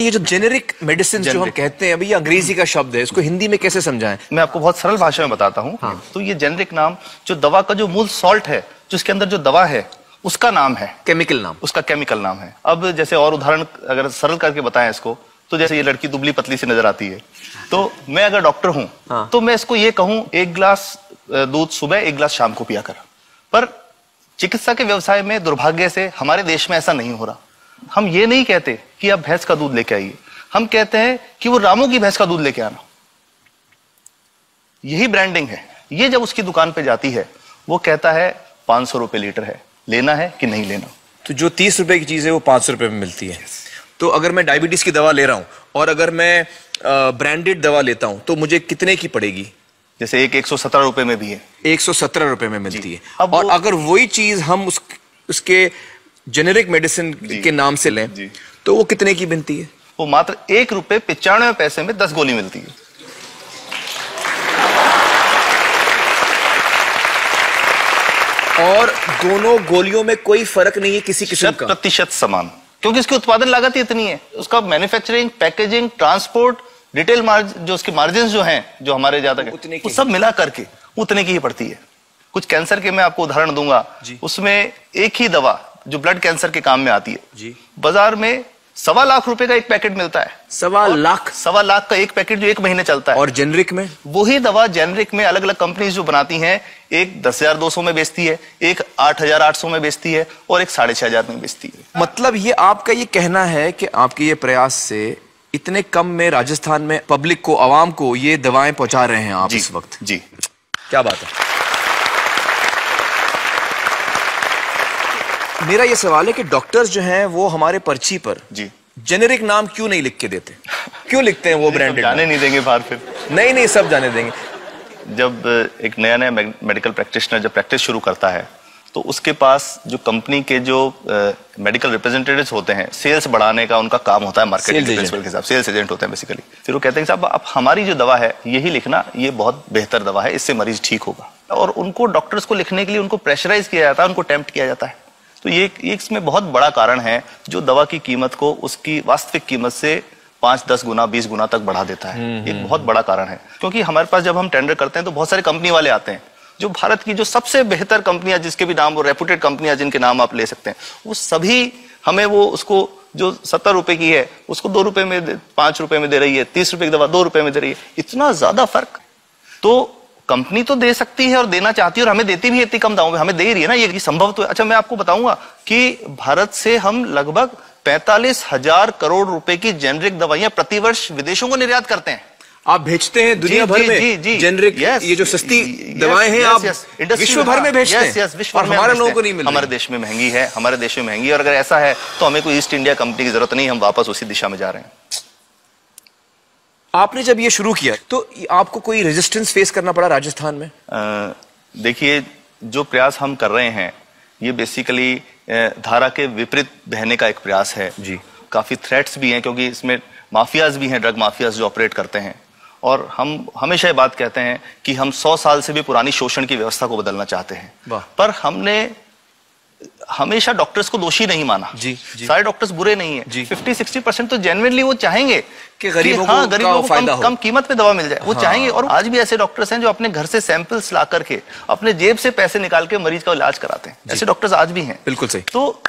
ये जो generic medicine जो हम कहते हैं अभी, ये अंग्रेजी का शब्द है, इसको हिंदी में कैसे समझाएं? मैं आपको बहुत सरल भाषा में बताता हूँ। हाँ। तो ये जेनेरिक नाम जो दवा का जो मूल सॉल्ट है, जो इसके अंदर जो दवा है उसका नाम है, केमिकल नाम, उसका केमिकल नाम है। अब जैसे और उदाहरण अगर सरल करके बताएं इसको, तो जैसे ये लड़की दुबली पतली सी नजर आती है, तो मैं अगर डॉक्टर हूं, हाँ। तो मैं इसको ये कहूं 1 गिलास दूध सुबह 1 गिलास शाम को पिया कर। पर चिकित्सा के व्यवसाय में दुर्भाग्य से हमारे देश में ऐसा नहीं हो रहा। हम ये नहीं कहते कि आप भैंस का दूध लेके आइए, हम कहते हैं कि वो रामू की भैंस का दूध लेके आना। यही ब्रांडिंग है। ये जब उसकी दुकान पे जाती है, वो कहता है 500 रुपए लीटर है, लेना है कि नहीं लेना। तो जो 30 रुपए की चीज है वो 500 रुपए में मिलती है। तो अगर मैं डायबिटीज की दवा ले रहा हूं और अगर मैं ब्रांडेड दवा लेता हूं तो मुझे कितने की पड़ेगी? जैसे एक 117 रुपए में भी है, 117 रुपए में मिलती है। और अगर वही चीज हम उसके जेनेरिक मेडिसिन के नाम से लें तो वो कितने की बनती है? वो मात्र 1 रुपए 95 पैसे में 10 गोली मिलती है। और दोनों गोलियों में कोई फर्क नहीं है किसी किस्म का? 100% समान, क्योंकि इसकी उत्पादन लागत ही इतनी है। उसका मैन्युफैक्चरिंग, पैकेजिंग, ट्रांसपोर्ट, रिटेल जो उसके मार्जिन जो हैं, जो हमारे ज्यादा वो सब मिला करके उतने की ही पड़ती है। कुछ कैंसर के मैं आपको उदाहरण दूंगा, उसमें एक ही दवा जो ब्लड कैंसर के काम में आती है, बाजार में 1.25 लाख रुपए का एक पैकेट मिलता है। 1.25 लाख का एक पैकेट जो 1 महीने चलता है। और जेनरिक में वही दवा जेनरिक में अलग अलग कंपनीज जो बनाती हैं, एक 10,200 में बेचती है, एक 8,800 में बेचती है और एक 6,500 में बेचती है। मतलब ये आपका ये कहना है कि आपके ये प्रयास से इतने कम में राजस्थान में पब्लिक को, आवाम को ये दवाएं पहुंचा रहे हैं आप इस वक्त? जी, क्या बात है। मेरा ये सवाल है कि डॉक्टर्स जो हैं वो हमारे पर्ची पर जेनेरिक नाम क्यों नहीं लिख के देते? क्यों लिखते हैं वो ब्रांडेड? जाने नहीं देंगे बाहर फिर? नहीं, सब जाने देंगे। जब एक नया मेडिकल प्रैक्टिशनर जब प्रैक्टिस शुरू करता है, तो उसके पास जो कंपनी के जो मेडिकल रिप्रेजेंटेटिव्स होते हैं, सेल्स बढ़ाने का उनका काम होता है, मार्केटिंग प्रिंसिपल के हिसाब से सेल्स एजेंट होते हैं बेसिकली। फिर वो कहते हैं साहब आप हमारी जो दवा है यही लिखना, ये बहुत बेहतर दवा है, इससे मरीज ठीक होगा। और उनको डॉक्टर्स को लिखने के लिए उनको प्रेशराइज किया जाता है, उनको टेम्प्ट किया जाता है। तो ये इसमें बहुत बड़ा कारण है जो दवा की कीमत को उसकी वास्तविक कीमत से 5, 10 गुना, 20 गुना तक बढ़ा देता है। एक बहुत बड़ा कारण है, क्योंकि हमारे पास जब हम टेंडर करते हैं तो बहुत सारे कंपनी वाले आते हैं, जो भारत की जो सबसे बेहतर कंपनियां, जिसके भी नाम, वो रेपुटेड कंपनियां जिनके नाम आप ले सकते हैं, वो सभी हमें वो उसको जो 70 रुपए की है उसको 2 रुपए में, 5 रुपए में दे रही है। 30 रुपए की दवा 2 रुपए में दे रही है। इतना ज्यादा फर्क। तो कंपनी तो दे सकती है और देना चाहती है और हमें देती भी इतनी कम दामों में, हमें दे ही रही है ना, ये संभव तो है। अच्छा, मैं आपको बताऊंगा कि भारत से हम लगभग 45,000 करोड़ रुपए की जेनरिक दवाइयां प्रतिवर्ष विदेशों को निर्यात करते हैं। आप भेजते हैं दुनिया भर में जेनरिक, ये जो सस्ती दवाएं हैं आप विश्व भर में भेजते हैं, और हमारे लोगों को नहीं मिल रही। हमारे देश में महंगी है, हमारे देश में महंगी है। और अगर ऐसा है तो हमें कोई ईस्ट इंडिया कंपनी की जरूरत नहीं, हम वापस उसी दिशा में जा रहे हैं। आपने जब ये शुरू किया तो आपको कोई रेजिस्टेंस फेस करना पड़ा राजस्थान में? देखिए, जो प्रयास हम कर रहे हैं ये बेसिकली धारा के विपरीत बहने का एक प्रयास है जी। काफी थ्रेट्स भी हैं, क्योंकि इसमें माफियाज भी हैं, ड्रग माफियाज जो ऑपरेट करते हैं। और हम हमेशा ये बात कहते हैं कि हम 100 साल से भी पुरानी शोषण की व्यवस्था को बदलना चाहते हैं, पर हमने हमेशा डॉक्टर्स को दोषी नहीं माना। सारे डॉक्टर्स बुरे नहीं है। 50-60% तो जेन्युइनली वो चाहेंगे कि गरीबों को कम कीमत पे दवा मिल जाए, वो चाहेंगे। और आज भी ऐसे डॉक्टर्स हैं जो अपने घर से सैंपल्स ला करके अपने जेब से पैसे निकाल के मरीज का इलाज कराते हैं। ऐसे डॉक्टर्स आज भी हैं। बिल्कुल सही। तो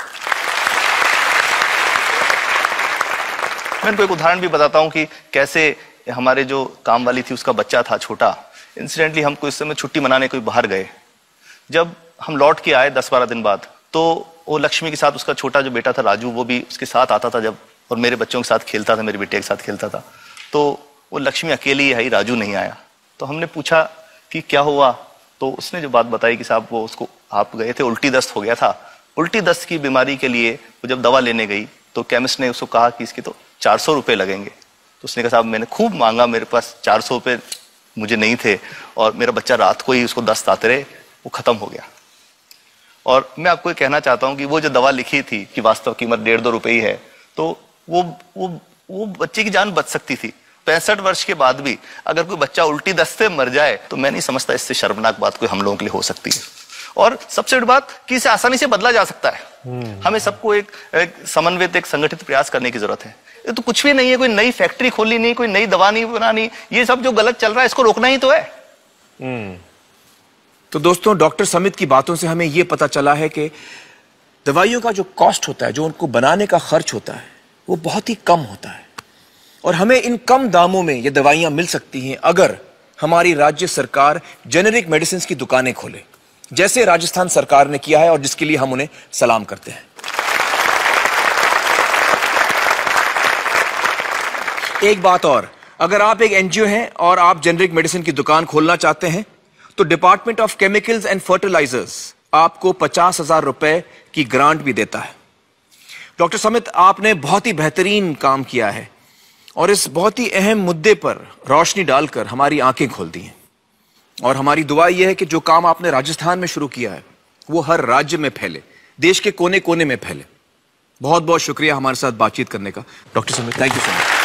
मैं इनको एक उदाहरण भी बताता हूँ कि कैसे हमारे जो काम वाली थी, उसका बच्चा था छोटा। इंसिडेंटली हमको इस समय छुट्टी मनाने कोई बाहर गए, जब हम लौट के आए 10-12 दिन बाद, तो वो लक्ष्मी के साथ उसका छोटा जो बेटा था राजू, वो भी उसके साथ आता था जब, और मेरे बच्चों के साथ खेलता था, मेरे बेटे के साथ खेलता था। तो वो लक्ष्मी अकेली आई, राजू नहीं आया। तो हमने पूछा कि क्या हुआ, तो उसने जो बात बताई कि साहब वो उसको, आप गए थे, उल्टी दस्त हो गया था। उल्टी दस्त की बीमारी के लिए वो जब दवा लेने गई तो केमिस्ट ने उसको कहा कि इसकी तो 400 रुपये लगेंगे। तो उसने कहा साहब मैंने खूब मांगा, मेरे पास 400 रुपये मुझे नहीं थे, और मेरा बच्चा रात को ही उसको दस्त आते रहे, वो खत्म हो गया। और मैं आपको ये कहना चाहता हूं कि वो जो दवा लिखी थी कि वास्तव कीमत 1.5-2 रुपए ही है, तो वो बच्चे की जान बच सकती थी। 65 वर्ष के बाद भी अगर कोई बच्चा उल्टी दस्त से मर जाए तो मैं नहीं समझता इससे शर्मनाक बात कोई हम लोगों के लिए हो सकती है। और सबसे बड़ी बात कि इसे आसानी से बदला जा सकता है। हमें सबको एक समन्वित, एक संगठित प्रयास करने की जरूरत है। ये तो कुछ भी नहीं है, कोई नई फैक्ट्री खोली नहीं, कोई नई दवा नहीं बनानी, ये सब जो गलत चल रहा है इसको रोकना ही तो है। तो दोस्तों, डॉक्टर समित की बातों से हमें यह पता चला है कि दवाइयों का जो कॉस्ट होता है, जो उनको बनाने का खर्च होता है, वो बहुत ही कम होता है और हमें इन कम दामों में ये दवाइयां मिल सकती हैं अगर हमारी राज्य सरकार जेनेरिक मेडिसिन की दुकानें खोले, जैसे राजस्थान सरकार ने किया है और जिसके लिए हम उन्हें सलाम करते हैं। एक बात और, अगर आप एक एनजीओ हैं और आप जेनेरिक मेडिसिन की दुकान खोलना चाहते हैं तो department of chemicals and fertilizers आपको 50,000 रुपए की ग्रांट भी देता है। डॉक्टर समित, आपने बहुत ही बेहतरीन काम किया है और इस बहुत ही अहम मुद्दे पर रोशनी डालकर हमारी आंखें खोल दी हैं और हमारी दुआ यह है कि जो काम आपने राजस्थान में शुरू किया है वो हर राज्य में फैले, देश के कोने कोने में फैले। बहुत बहुत शुक्रिया हमारे साथ बातचीत करने का doctor Samit, thank you so much.